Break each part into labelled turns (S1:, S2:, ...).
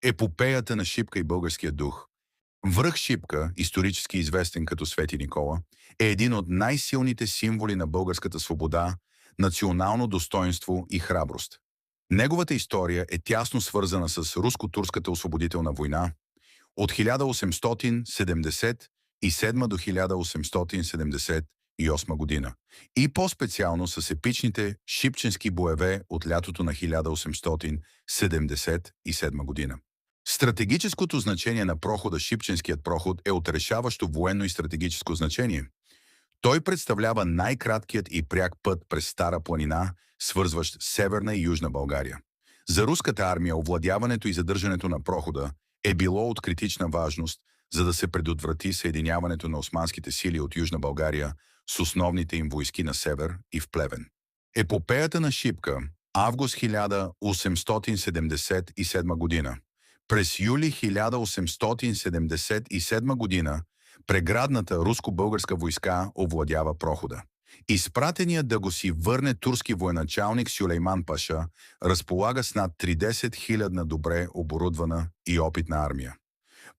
S1: Епопеята на Шипка и българския дух. Връх Шипка, исторически известен като Свети Никола, е един от най-силните символи на българската свобода, национално достоинство и храброст. Неговата история е тясно свързана с руско-турската освободителна война от 1877 до 1878 година и по-специално с епичните шипченски боеве от лятото на 1877 година. Стратегическото значение на прохода Шипченският проход е от решаващо военно и стратегическо значение. Той представлява най-краткият и пряк път през Стара планина, свързващ Северна и Южна България. За руската армия овладяването и задържането на прохода е било от критична важност, за да се предотврати съединяването на османските сили от Южна България с основните им войски на север и в Плевен. Епопеята на Шипка, август 1877 година. През юли 1877 година преградната руско-българска войска овладява прохода. Изпратеният да го си върне турски военачалник Сюлейман Паша разполага с над 30 000 добре оборудвана и опитна армия.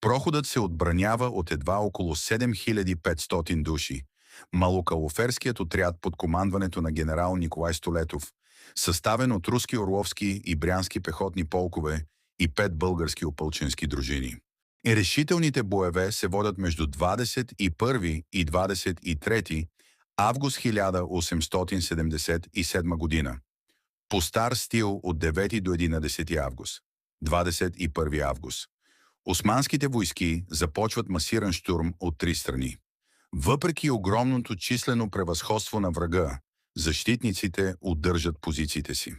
S1: Проходът се отбранява от едва около 7500 души. Малокалоферският отряд под командването на генерал Николай Столетов, съставен от руски орловски и брянски пехотни полкове и 5 български опълченски дружини. Решителните боеве се водят между 21 и 23 август 1877 година. По стар стил от 9 до 11 август. 21 август. Османските войски започват масиран штурм от 3 страни. Въпреки огромното числено превъзходство на врага, защитниците удържат позициите си.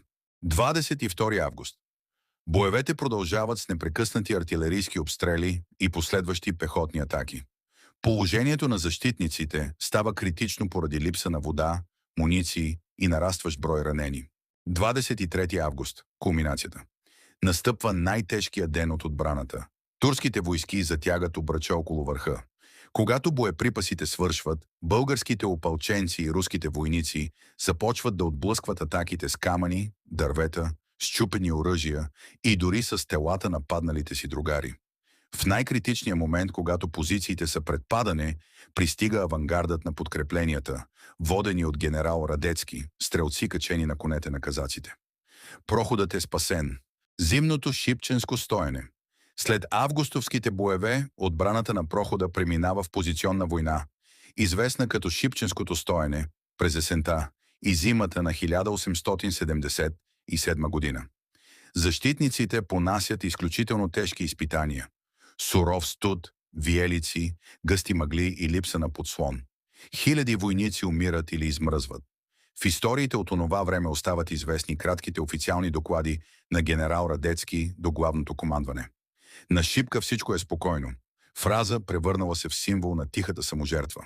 S1: 22 август. Боевете продължават с непрекъснати артилерийски обстрели и последващи пехотни атаки. Положението на защитниците става критично поради липса на вода, муниции и нарастващ брой ранени. 23 август. Кулминацията. Настъпва най-тежкият ден от отбраната. Турските войски затягат обръча около върха. Когато боеприпасите свършват, българските опълченци и руските войници започват да отблъскват атаките с камъни, дървета, счупени оръжия и дори с телата на падналите си другари. В най-критичния момент, когато позициите са пред падане, пристига авангардът на подкрепленията, водени от генерал Радецки, стрелци качени на конете на казаците. Проходът е спасен. Зимното шипченско стоене. След августовските боеве, отбраната на прохода преминава в позиционна война, известна като Шипченското стоене, през есента и зимата на 1877 година. Защитниците понасят изключително тежки изпитания. Суров студ, виелици, гъсти мъгли и липса на подслон. Хиляди войници умират или измръзват. В историите от онова време остават известни кратките официални доклади на генерал Радецки до главното командване. На Шипка всичко е спокойно. Фраза, превърнала се в символ на тихата саможертва.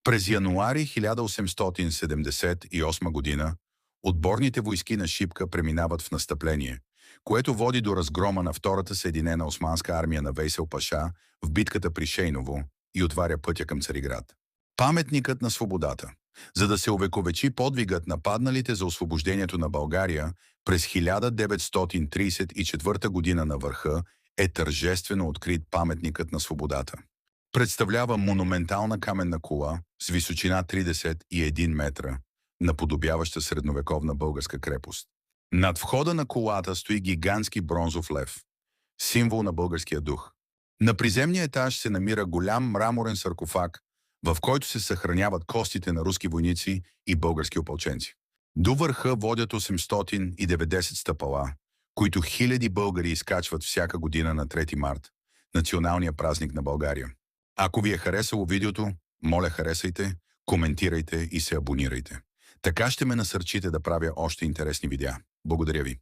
S1: През януари 1878 година отборните войски на Шипка преминават в настъпление, което води до разгрома на втората съединена османска армия на Вейсел Паша в битката при Шейново и отваря пътя към Цариград. Паметникът на свободата. За да се увековечи подвигът на падналите за освобождението на България през 1934 година на върха, е тържествено открит паметникът на свободата. Представлява монументална каменна кула с височина 31 метра, наподобяваща средновековна българска крепост. Над входа на кулата стои гигантски бронзов лев, символ на българския дух. На приземния етаж се намира голям мраморен саркофаг, в който се съхраняват костите на руски войници и български опълченци. До върха водят 890 стъпала, които хиляди българи изкачват всяка година на 3 март, националния празник на България. Ако ви е харесало видеото, моля харесайте, коментирайте и се абонирайте. Така ще ме насърчите да правя още интересни видеа. Благодаря ви.